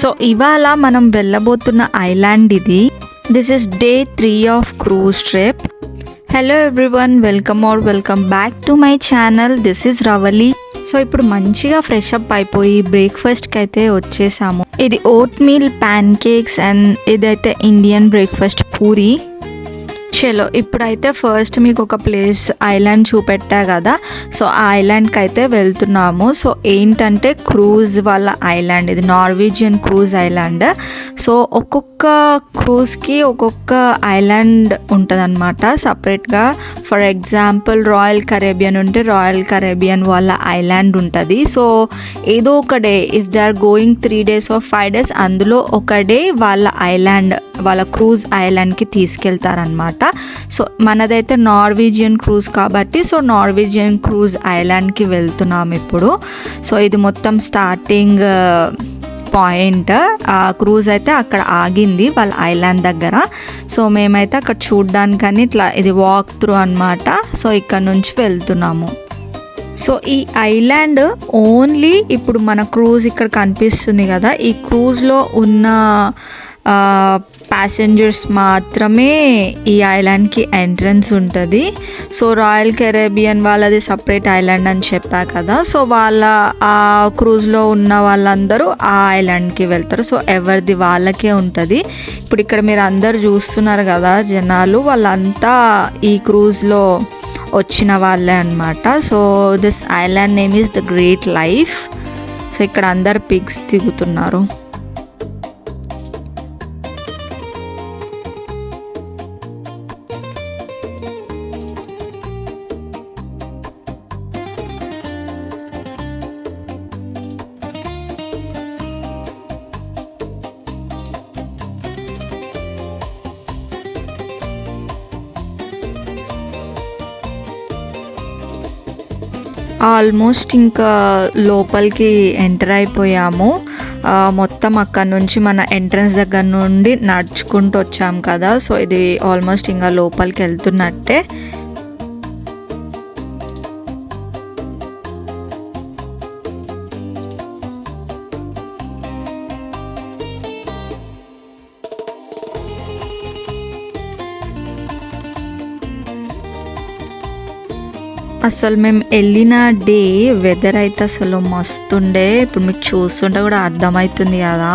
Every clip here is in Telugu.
సో ఇవాళ మనం వెళ్ళబోతున్న ఐలాండ్ ఇది. This is day 3 of cruise trip. Hello everyone, welcome back to my channel. This is Ravali. So ఇప్పుడు మంచిగా ఫ్రెష్ అప్ అయిపోయి బ్రేక్ఫాస్ట్కి అయితే వచ్చేసాము. ఇది vote meal pan cakes and ఇదైతే ఇండియన్ బ్రేక్ఫాస్ట్ పూరి. చలో ఇప్పుడైతే ఫస్ట్ మీకు ఒక ప్లేస్ ఐలాండ్ చూపెట్టా కదా, సో ఆ ఐలాండ్కి అయితే వెళ్తున్నాము. సో ఏంటంటే క్రూజ్ వాళ్ళ ఐలాండ్ ఇది, నార్వేజియన్ క్రూజ్ ఐలాండ్. సో ఒక్కొక్క క్రూజ్కి ఒక్కొక్క ఐలాండ్ ఉంటుందన్నమాట సపరేట్గా. ఫర్ ఎగ్జాంపుల్ రాయల్ కరేబియన్ ఉంటే రాయల్ కరేబియన్ వాళ్ళ ఐలాండ్ ఉంటుంది. సో ఏదో ఒక day, if they are going 3 days or 5 days, అందులో ఒక డే వాళ్ళ ఐలాండ్, వాళ్ళ క్రూజ్ ఐలాండ్కి తీసుకెళ్తారనమాట. సో మనదైతే నార్వేజియన్ క్రూజ్ కాబట్టి సో నార్వేజియన్ క్రూజ్ ఐలాండ్కి వెళ్తున్నాం ఇప్పుడు. సో ఇది మొత్తం స్టార్టింగ్ పాయింట్. ఆ క్రూజ్ అయితే అక్కడ ఆగింది వాళ్ళ ఐలాండ్ దగ్గర. సో మేమైతే అక్కడ చూడ్డానికని ఇట్లా ఇది వాక్ త్రూ అనమాట. సో ఇక్కడ నుంచి వెళ్తున్నాము. సో ఈ ఐలాండ్ ఓన్లీ ఇప్పుడు మన క్రూజ్ ఇక్కడ కనిపిస్తుంది కదా, ఈ క్రూజ్లో ఉన్న ప్యాసింజర్స్ మాత్రమే ఈ ఐలాండ్కి ఎంట్రన్స్ ఉంటుంది. సో రాయల్ కెరేబియన్ వాళ్ళది సపరేట్ ఐలాండ్ అని చెప్పా కదా, సో వాళ్ళ ఆ క్రూజ్లో ఉన్న వాళ్ళందరూ ఆ ఐలాండ్కి వెళ్తారు. సో ఎవరిది వాళ్ళకే ఉంటుంది. ఇప్పుడు ఇక్కడ మీరు అందరు చూస్తున్నారు కదా జనాలు, వాళ్ళంతా ఈ క్రూజ్లో వచ్చిన వాళ్ళే అనమాట. So this island name is the great life. So ఇక్కడ అందరు పిగ్స్ దిగుతున్నారు. ఆల్మోస్ట్ ఇంకా లోపలికి ఎంటర్ అయిపోయాము. మొత్తం అక్కడ నుంచి మన ఎంట్రన్స్ దగ్గర నుండి నడుచుకుంటూ వచ్చాము కదా. సో ఇది ఆల్మోస్ట్ ఇంకా లోపలికి వెళ్తున్నట్టే. అసలు మేము వెళ్ళిన డే వెదర్ అయితే అసలు మస్తుండే. ఇప్పుడు మీకు చూస్తుంటే కూడా అర్థమవుతుంది కదా,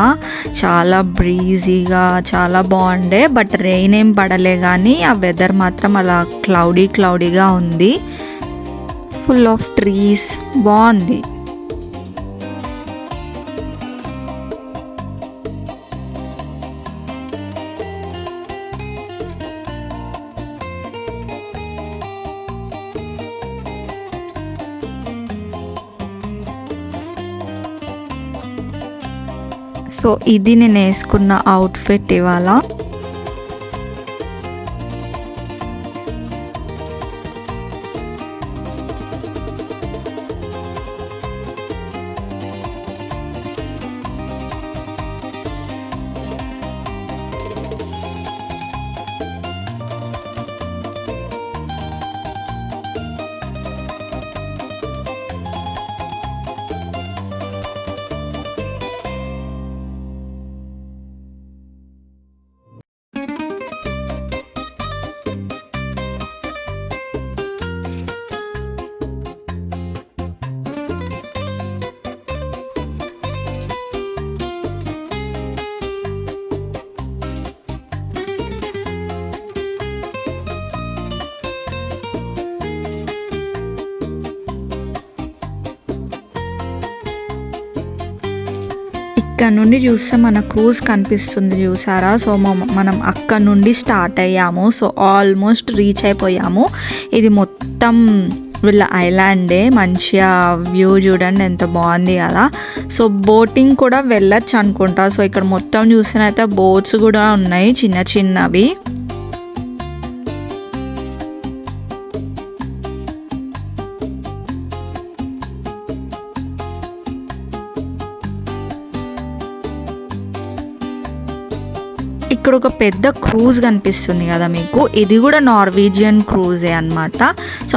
చాలా బ్రీజీగా చాలా బాగుండే. బట్ రెయిన్ ఏం పడలే కానీ ఆ వెదర్ మాత్రం అలా క్లౌడీగా ఉంది. ఫుల్ ఆఫ్ ట్రీస్, బాగుంది. సో ఇది నేను వేసుకున్న అవుట్ఫిట్ ఇవాళ. ఇక్కడ నుండి చూస్తే మన క్రూజ్ కనిపిస్తుంది చూసారా. సో మనం అక్కడ నుండి స్టార్ట్ అయ్యాము. సో ఆల్మోస్ట్ రీచ్ అయిపోయాము. ఇది మొత్తం వీళ్ళ ఐలాండే. మంచిగా వ్యూ చూడండి ఎంత బాగుంది కదా. సో బోటింగ్ కూడా వెళ్ళొచ్చు అనుకుంటా. సో ఇక్కడ మొత్తం చూసినైతే బోట్స్ కూడా ఉన్నాయి చిన్నవి. ఇక్కడ ఒక పెద్ద క్రూజ్ కనిపిస్తుంది కదా మీకు, ఇది కూడా నార్వేజియన్ క్రూజే అనమాట. సో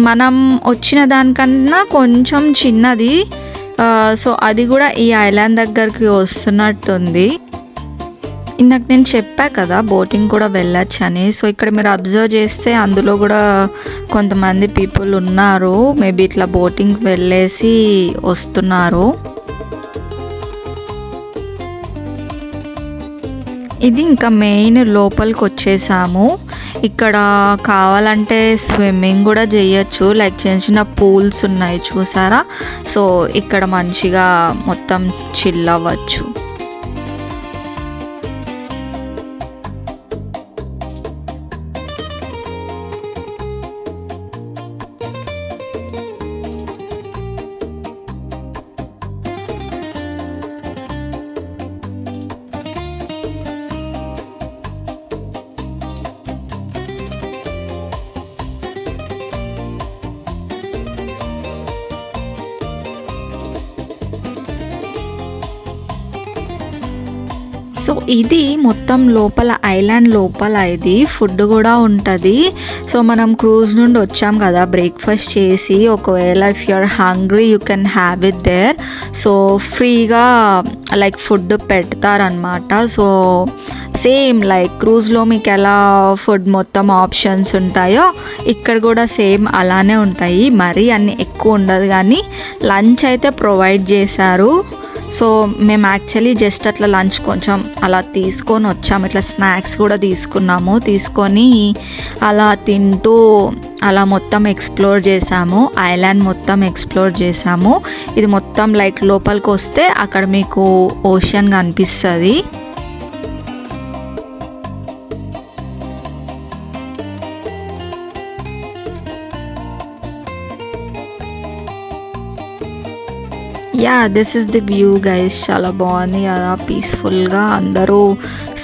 మనం వచ్చిన దానికన్నా కొంచెం చిన్నది సో అది కూడా ఈ ఐలాండ్ దగ్గరికి వస్తున్నట్టుంది. ఇందాక నేను చెప్పా కదా బోటింగ్ కూడా వెళ్ళొచ్చని. సో ఇక్కడ మీరు అబ్జర్వ్ చేస్తే అందులో కూడా కొంతమంది పీపుల్ ఉన్నారు. మేబీ ఇట్లా బోటింగ్ వెళ్ళేసి వస్తున్నారు. ఇది ఇంకా మెయిన్ లోపలికి వచ్చేసాము. ఇక్కడ కావాలంటే స్విమ్మింగ్ కూడా చేయొచ్చు. లైక్ చిన్న చిన్న పూల్స్ ఉన్నాయి చూసారా. సో ఇక్కడ మంచిగా మొత్తం చిల్ అవ్వచ్చు. సో ఇది మొత్తం లోపల ఐలాండ్ లోపల ఇది ఫుడ్ కూడా ఉంటుంది. సో మనం క్రూజ్ నుండి వచ్చాం కదా, బ్రేక్ఫాస్ట్ చేసి ఒకవేళ if you are hungry you can have it there. So ఫ్రీగా లైక్ ఫుడ్ పెడతారనమాట. సో సేమ్ లైక్ క్రూజ్లో మీకు ఎలా ఫుడ్ మొత్తం ఆప్షన్స్ ఉంటాయో ఇక్కడ కూడా సేమ్ అలానే ఉంటాయి. మరీ అన్ని ఎక్కువ ఉండదు కానీ లంచ్ అయితే ప్రొవైడ్ చేశారు. సో మేము యాక్చువల్లీ జస్ట్ అట్లా లంచ్ కొంచెం అలా తీసుకొని వచ్చాము. ఇట్లా స్నాక్స్ కూడా తీసుకున్నాము. తీసుకొని అలా తింటూ అలా మొత్తం ఎక్స్ప్లోర్ చేసాము. ఐలాండ్ మొత్తం ఎక్స్ప్లోర్ చేసాము. ఇది మొత్తం లైక్ లోపలికి వస్తే అక్కడ మీకు ఓషన్ కనిపిస్తుంది. Yeah this is the view guys. చాలా బాగుంది కదా, పీస్ఫుల్గా అందరూ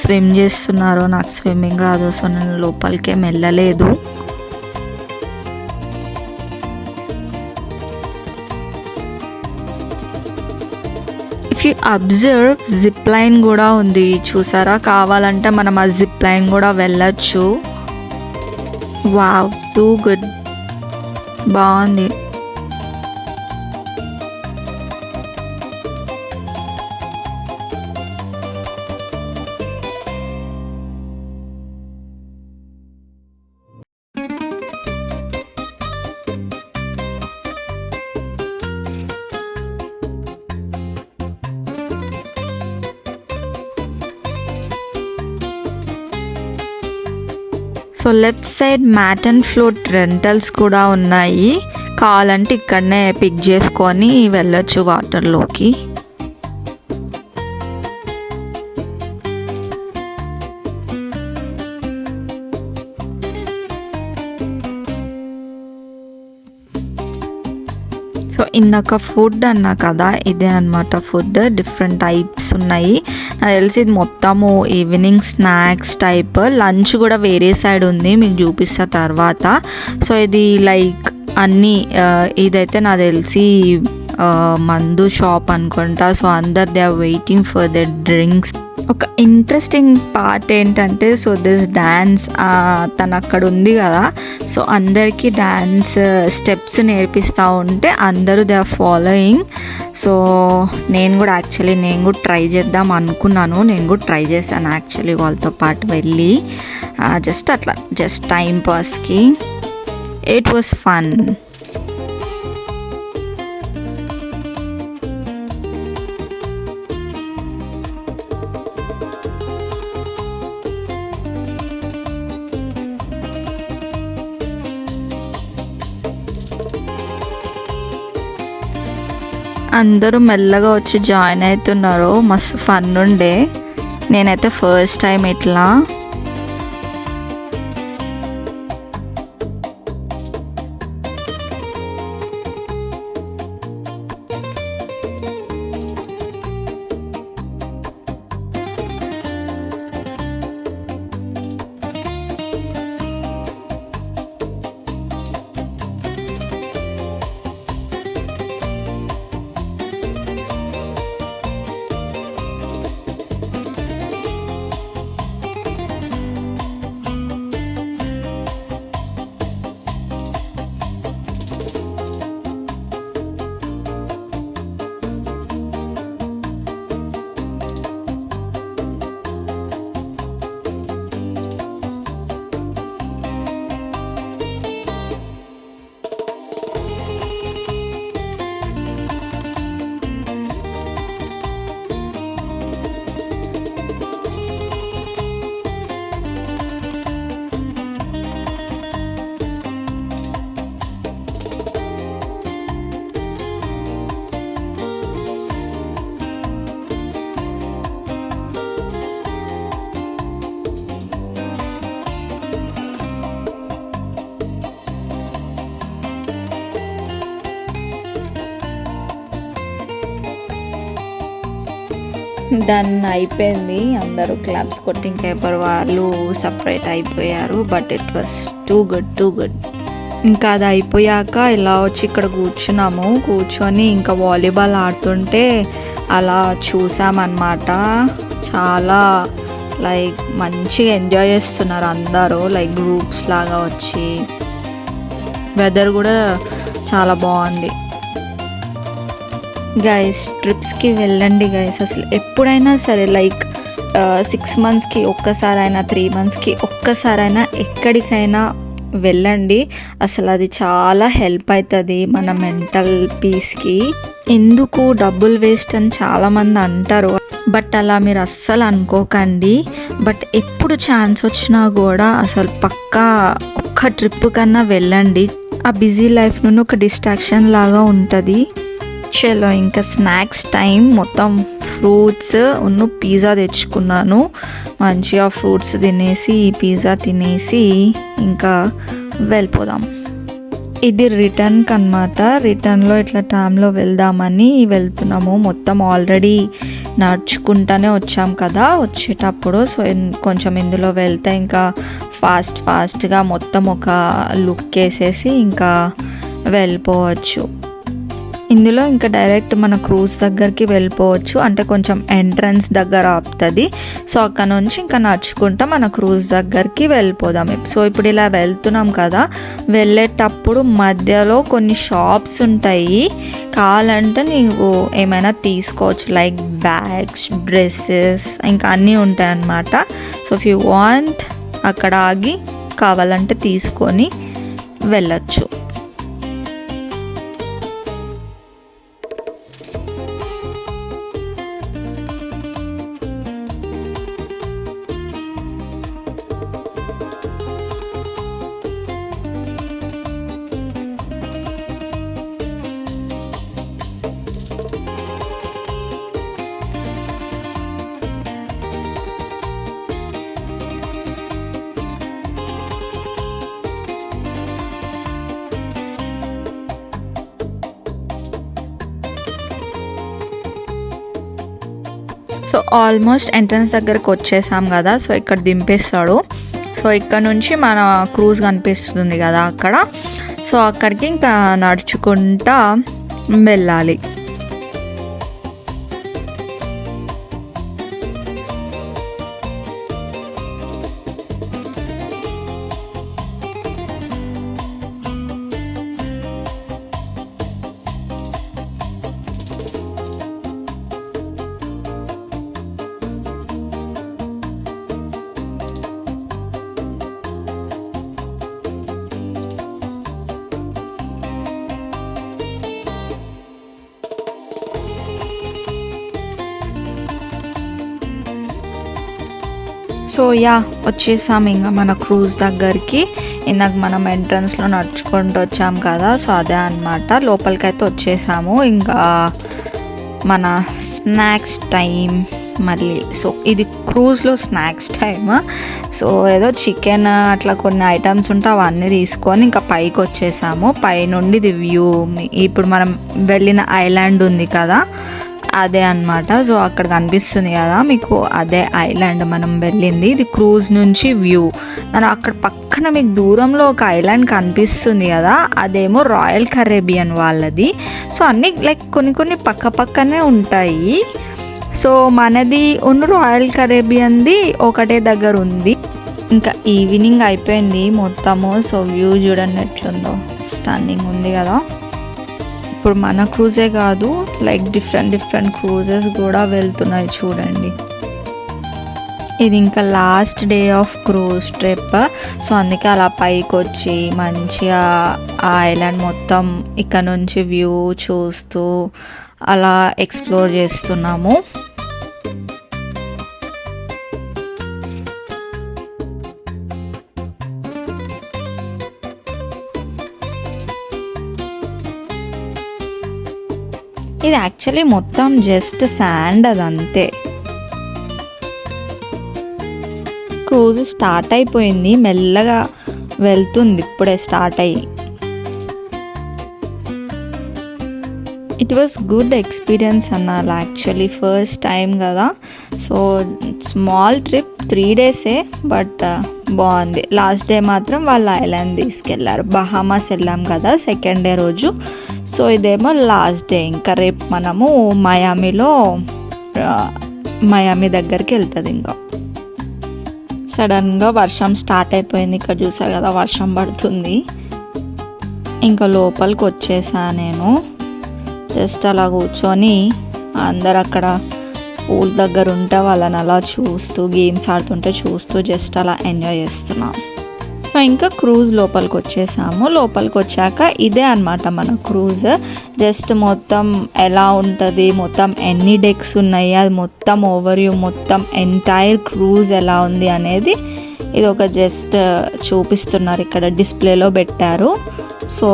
స్విమ్ చేస్తున్నారు. నాకు స్విమ్మింగ్ రాదు, సో నేను లోపలికేం వెళ్ళలేదు. If you observe zip line కూడా ఉంది చూసారా. కావాలంటే మనం ఆ జిప్ లైన్ కూడా వెళ్ళచ్చు. వావ్, టూ గుడ్, బాగుంది. So left side mat and float rentals కూడా ఉన్నాయి. కావాలంటే ఇక్కడనే పిక్ చేసుకొని వెళ్ళొచ్చు వాటర్లోకి. సో ఇందాక ఫుడ్ అన్నా కదా, ఇదే అనమాట ఫుడ్. డిఫరెంట్ టైప్స్ ఉన్నాయి. నాకు తెలిసి ఇది మొత్తము ఈవినింగ్ స్నాక్స్ టైప్. లంచ్ కూడా వేరే సైడ్ ఉంది, మీకు చూపిస్తా తర్వాత. సో ఇది లైక్ అన్నీ ఇదైతే నాకు తెలిసి మందు షాప్ అనుకుంటా. సో అందరు they are waiting for the drinks. ఒక ఇంట్రెస్టింగ్ పార్ట్ ఏంటంటే, సో దిస్ డ్యాన్స్ తను అక్కడ ఉంది కదా, సో అందరికీ డ్యాన్స్ స్టెప్స్ నేర్పిస్తూ ఉంటే అందరూ దే ఆర్ ఫాలోయింగ్. సో నేను కూడా ట్రై చేద్దాం అనుకున్నాను. నేను కూడా ట్రై చేశాను యాక్చువల్లీ వాళ్ళతో పాటు వెళ్ళి. జస్ట్ టైం పాస్కి. It was fun. అందరూ మెల్లగా వచ్చి జాయిన్ అవుతున్నారు. మస్తు ఫన్ ఉండే. నేనైతే ఫస్ట్ టైం ఇట్లా. డన్ అయిపోయింది, అందరూ క్లాప్స్ కొట్టి ఇంకా ఎవరు వాళ్ళు సపరేట్ అయిపోయారు. But it was too good. ఇంకా అది అయిపోయాక ఇలా వచ్చి ఇక్కడ కూర్చొని ఇంకా వాలీబాల్ ఆడుతుంటే అలా చూసామన్నమాట. చాలా లైక్ మంచిగా ఎంజాయ్ చేస్తున్నారు అందరూ, లైక్ గ్రూప్స్ లాగా వచ్చి. వెదర్ కూడా చాలా బాగుంది. గైస్ ట్రిప్స్కి వెళ్ళండి గైస్, అసలు ఎప్పుడైనా సరే లైక్ 6 monthsకి ఒక్కసారైనా 3 monthsకి ఒక్కసారైనా ఎక్కడికైనా వెళ్ళండి. అసలు అది చాలా హెల్ప్ అవుతుంది మన మెంటల్ పీస్కి. ఎందుకు డబ్బులు వేస్ట్ అని చాలామంది అంటారు, బట్ అలా మీరు అస్సలు అనుకోకండి. బట్ ఎప్పుడు ఛాన్స్ వచ్చినా కూడా అసలు పక్కా ఒక్క ట్రిప్ కన్నా వెళ్ళండి. ఆ బిజీ లైఫ్ నుండి ఒక డిస్ట్రాక్షన్ లాగా ఉంటుంది. చలో ఇంకా స్నాక్స్ టైం. మొత్తం ఫ్రూట్స్ పిజ్జా తెచ్చుకున్నాను. మంచిగా ఫ్రూట్స్ తినేసి పిజ్జా తినేసి ఇంకా వెళ్ళిపోదాం. ఇది రిటర్న్కి అనమాట. రిటర్న్లో ఇట్లా ట్రామ్లో వెళ్దామని వెళ్తున్నాము. మొత్తం ఆల్రెడీ నడుచుకుంటానే వచ్చాం కదా వచ్చేటప్పుడు. సో కొంచెం ఇందులో వెళ్తే ఇంకా ఫాస్ట్గా మొత్తం ఒక లుక్ వేసేసి ఇంకా వెళ్ళిపోవచ్చు. ఇందులో ఇంకా డైరెక్ట్ మన క్రూజ్ దగ్గరికి వెళ్ళిపోవచ్చు. అంటే కొంచెం ఎంట్రన్స్ దగ్గర ఆపుతుంది. సో అక్కడ నుంచి ఇంకా నడుచుకుంటా మన క్రూజ్ దగ్గరికి వెళ్ళిపోదాం. సో ఇప్పుడు ఇలా వెళ్తున్నాం కదా, వెళ్ళేటప్పుడు మధ్యలో కొన్ని షాప్స్ ఉంటాయి. కావాలంటే నీవు ఏమైనా తీసుకోవచ్చు, లైక్ బ్యాగ్స్, డ్రెస్సెస్, ఇంకా అన్నీ ఉంటాయి అన్నమాట. సో ఇఫ్ యూ వాంట్ అక్కడ ఆగి కావాలంటే తీసుకొని వెళ్ళచ్చు. సో ఆల్మోస్ట్ ఎంట్రన్స్ దగ్గరకు వచ్చేసాం కదా. సో ఇక్కడ దింపేస్తాడు. సో ఇక్కడ నుంచి మన క్రూజ్ కనిపిస్తుంది కదా అక్కడ. సో అక్కడికి ఇంకా నడుచుకుంటా వెళ్ళాలి. సో వచ్చేసాం ఇంకా మన క్రూజ్ దగ్గరికి. ఇందాక మనం ఎంట్రన్స్లో నడుచుకుంటూ వచ్చాం కదా, సో అదే అనమాట. లోపలికైతే వచ్చేసాము. ఇంకా మన స్నాక్స్ టైం మళ్ళీ. సో ఇది క్రూజ్లో స్నాక్స్ టైమ్. సో ఏదో చికెన్ అట్లా కొన్ని ఐటమ్స్ ఉంటే అవన్నీ తీసుకొని ఇంకా పైకి వచ్చేసాము. పైనుండి ఇది వ్యూ. ఇప్పుడు మనం వెళ్ళిన ఐలాండ్ ఉంది కదా, అదే అనమాట. సో అక్కడ కనిపిస్తుంది కదా మీకు, అదే ఐలాండ్ మనం వెళ్ళింది. ఇది క్రూజ్ నుంచి వ్యూ. అక్కడ పక్కన మీకు దూరంలో ఒక ఐలాండ్ కనిపిస్తుంది కదా, అదేమో రాయల్ కరేబియన్ వాళ్ళది. సో అన్నీ లైక్ కొన్ని పక్కనే ఉంటాయి. సో మనది రాయల్ కరేబియన్ది ఒకటే దగ్గర ఉంది. ఇంకా ఈవినింగ్ అయిపోయింది మొత్తము. సో వ్యూ చూడండి ఎట్లుందో, స్టన్నింగ్ ఉంది కదా. ఇప్పుడు మన క్రూజే కాదు, లైక్ డిఫరెంట్ క్రూజెస్ కూడా వెళ్తున్నాయి చూడండి. ఇది ఇంకా last day of cruise trip. So అందుకే అలా పైకి వచ్చి మంచిగా ఆ ఐలాండ్ మొత్తం ఇక్కడ నుంచి వ్యూ చూస్తూ అలా ఎక్స్ప్లోర్ చేస్తున్నాము. ఇది యాక్చువల్లీ మొత్తం జస్ట్ శాండ్, అదంతే. క్రూజ్ స్టార్ట్ అయిపోయింది, మెల్లగా వెళ్తుంది, ఇప్పుడే స్టార్ట్ అయ్యి. ఇట్ వాస్ గుడ్ ఎక్స్పీరియన్స్ అన్నారు యాక్చువల్లీ ఫస్ట్ టైం కదా. సో స్మాల్ ట్రిప్ 3 డేసే బట్ బాగుంది. లాస్ట్ డే మాత్రం వాళ్ళు ఐలాండ్ తీసుకెళ్ళారు. బహామాస్ వెళ్ళాం కదా సెకండ్ డే రోజు. సో ఇదేమో లాస్ట్ డే. ఇంకా రేపు మనము మయామి దగ్గరికి వెళ్తుంది. ఇంకా సడన్గా వర్షం స్టార్ట్ అయిపోయింది. ఇక్కడ చూసారు కదా వర్షం పడుతుంది. ఇంకా లోపలికి వచ్చేసా నేను. జస్ట్ అలా కూర్చొని అందరు అక్కడ పూల్ దగ్గర ఉంటే వాళ్ళని అలా చూస్తూ గేమ్స్ ఆడుతుంటే చూస్తూ జస్ట్ అలా ఎంజాయ్ చేస్తున్నాం. సో ఇంకా క్రూజ్ లోపలికి వచ్చేసాము. లోపలికి వచ్చాక ఇదే అనమాట మన క్రూజ్. జస్ట్ మొత్తం ఎలా ఉంటుంది, మొత్తం ఎన్ని డెక్స్ ఉన్నాయి, అది మొత్తం ఓవర్వ్యూ, మొత్తం ఎంటైర్ క్రూజ్ ఎలా ఉంది అనేది ఇది ఒక జస్ట్ చూపిస్తున్నారు. ఇక్కడ డిస్ప్లేలో పెట్టారు. సో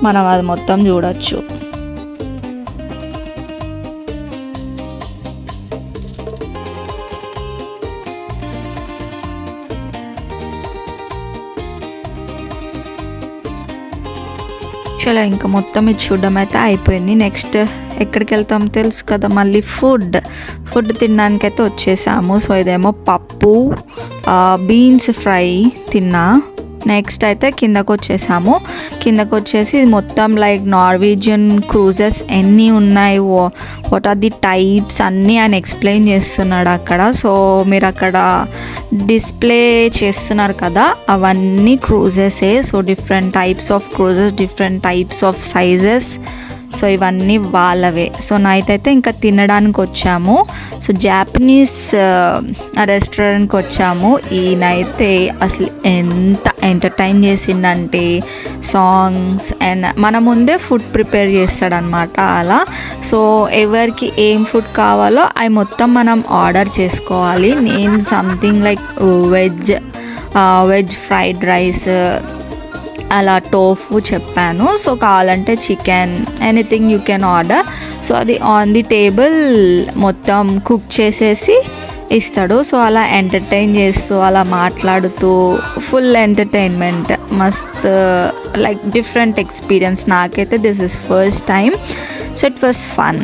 మనం అది మొత్తం చూడొచ్చు. చాలా ఇంకా మొత్తం ఇది చూడడం అయితే అయిపోయింది. నెక్స్ట్ ఎక్కడికి వెళ్తాం తెలుసు కదా, మళ్ళీ ఫుడ్ తినడానికైతే వచ్చేసాము. సో ఇదేమో పప్పు, బీన్స్ ఫ్రై తిన్నా. నెక్స్ట్ అయితే కిందకు వచ్చేసాము. కిందకు వచ్చేసి ఇది మొత్తం లైక్ నార్వేజియన్ క్రూజెస్ ఎన్ని ఉన్నాయి, వాట్ ఆర్ ది టైప్స్ అన్నీ ఆయన ఎక్స్ప్లెయిన్ చేస్తున్నాడు అక్కడ. సో మీరు అక్కడ డిస్ప్లే చేస్తున్నారు కదా, అవన్నీ క్రూజెసే. So different types of cruises, different types of sizes. So ఇవన్నీ వాళ్ళవే. సో నైట్ అయితే ఇంకా తినడానికి వచ్చాము. సో జాపనీస్ రెస్టారెంట్కి వచ్చాము. ఈయనైతే అసలు ఎంత ఎంటర్టైన్ చేసిండంటే సాంగ్స్ అండ్ మన ముందే ఫుడ్ ప్రిపేర్ చేస్తాడనమాట అలా. సో ఎవరికి ఏం ఫుడ్ కావాలో అవి మొత్తం మనం ఆర్డర్ చేసుకోవాలి. నేను something like veg fried rice, అలా టోఫు చెప్పాను. సో కావాలంటే chicken, anything you can order. So అది ఆన్ ది టేబుల్ మొత్తం కుక్ చేసేసి ఇస్తాడు. సో అలా ఎంటర్టైన్ చేస్తూ అలా మాట్లాడుతూ ఫుల్ ఎంటర్టైన్మెంట్, మస్త్ లైక్ డిఫరెంట్ ఎక్స్పీరియన్స్. నాకైతే this is first time. So it was fun.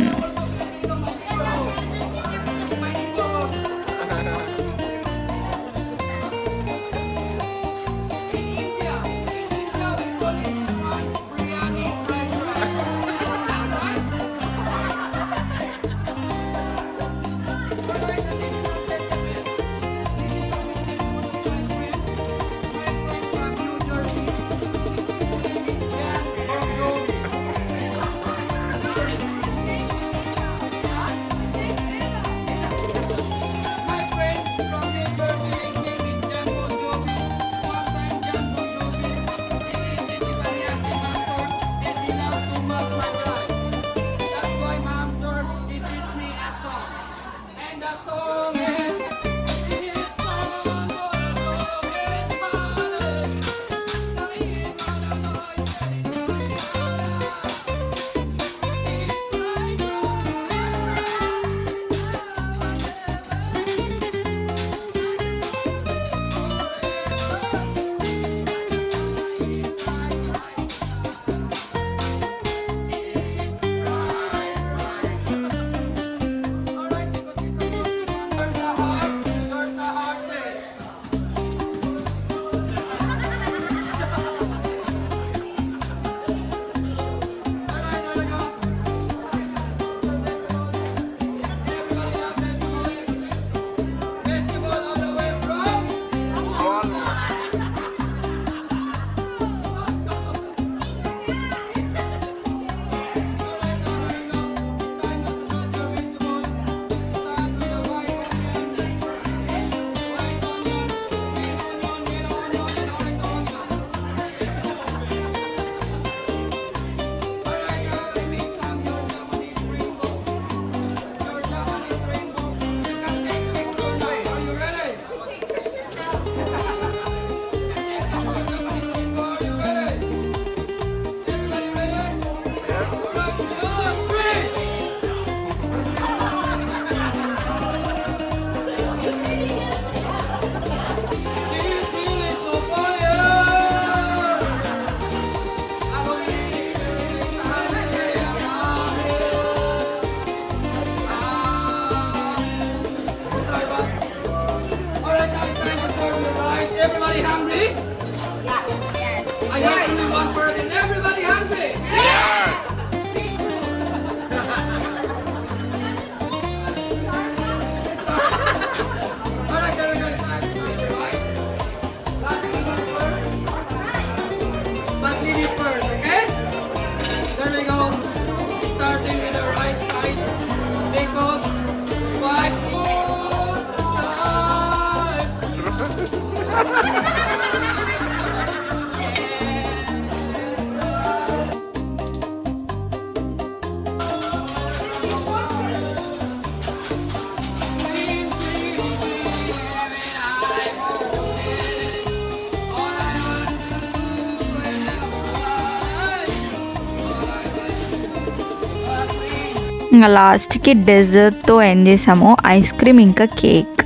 ఇంకా లాస్ట్కి డెజర్ట్తో ఎండ్ చేసాము, ఐస్ క్రీమ్ ఇంకా కేక్.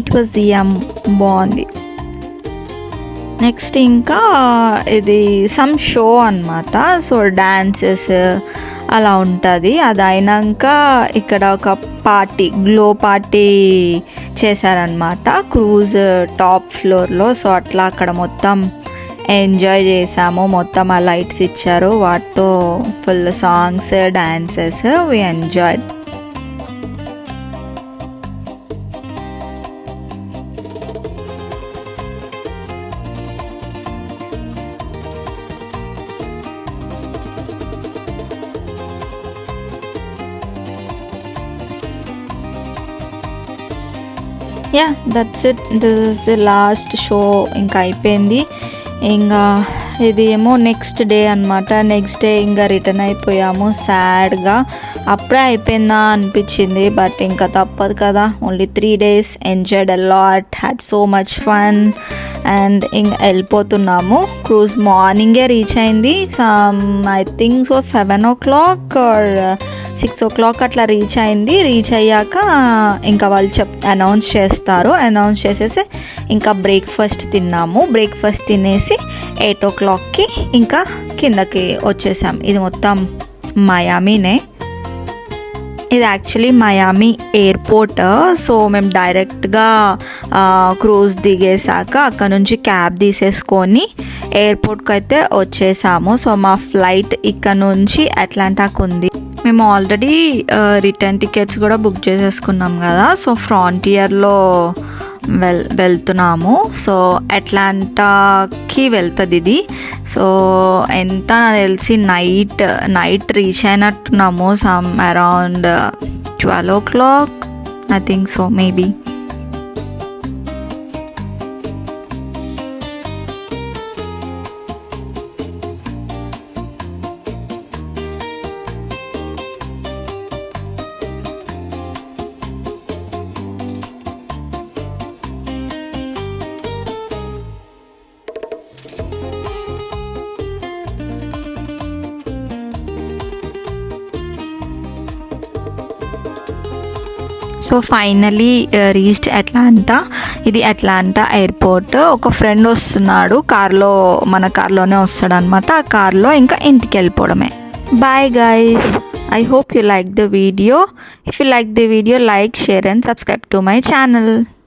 ఇట్ వాజ్ బాగుంది. నెక్స్ట్ ఇంకా ఇది సమ్ షో అనమాట. సో డాన్సెస్ అలా ఉంటుంది. అది అయినాక ఇక్కడ ఒక పార్టీ, గ్లో పార్టీ చేశారనమాట క్రూజ్ టాప్ ఫ్లోర్లో. సో అట్లా అక్కడ మొత్తం ఎంజాయ్ చేసాము. మొత్తం ఆ లైట్స్ ఇచ్చారు, వాటితో full songs, dances, we enjoy. Yeah that's it, this is the last show. ఇంకా అయిపోయింది. ఇంకా ఇది ఏమో నెక్స్ట్ డే అనమాట. నెక్స్ట్ డే ఇంకా రిటర్న్ అయిపోయాము సాడ్గా. అప్పుడే అయిపోయిందా అనిపించింది, బట్ ఇంకా తప్పదు కదా. Only 3 days, enjoyed a lot, had so much fun. And ఇంకా వెళ్ళిపోతున్నాము. క్రూజ్ మార్నింగే రీచ్ అయింది. I think so 7 o'clock or 6 o'clock అట్లా రీచ్ అయింది. రీచ్ అయ్యాక ఇంకా వాళ్ళు అనౌన్స్ చేస్తారు. అనౌన్స్ చేసేసి ఇంకా బ్రేక్ఫాస్ట్ తిన్నాము. బ్రేక్ఫాస్ట్ తినేసి 8 o'clockకి ఇంకా కిందకి వచ్చేసాం. ఇది మొత్తం మయామీనే. ఇది యాక్చువల్లీ మయామి ఎయిర్పోర్ట్. సో మేము డైరెక్ట్గా క్రూజ్ దిగేసాక అక్కడ నుంచి క్యాబ్ తీసేసుకొని ఎయిర్పోర్ట్కి అయితే వచ్చేసాము. సో మా ఫ్లైట్ ఇక్కడ నుంచి అట్లాంటాకు ఉంది. మేము ఆల్రెడీ రిటర్న్ టికెట్స్ కూడా బుక్ చేసేసుకున్నాం కదా. సో ఫ్రాంటియర్లో వెళ్తున్నాము. సో అట్లాంటాకి వెళ్తుంది ఇది. సో ఎంత నాకు తెలిసి నైట్ రీచ్ అయినట్టున్నాము. Some around 12 o'clock I think so, maybe. So finally reached Atlanta. ఇది అట్లాంటా ఎయిర్పోర్ట్. ఒక ఫ్రెండ్ వస్తున్నాడు కార్లో, మన కార్లోనే వస్తాడు అనమాట. ఆ కార్లో ఇంకా ఇంటికి వెళ్ళిపోవడమే. Bye guys, I hope you like the video. If you like the video, like, share and subscribe to my channel.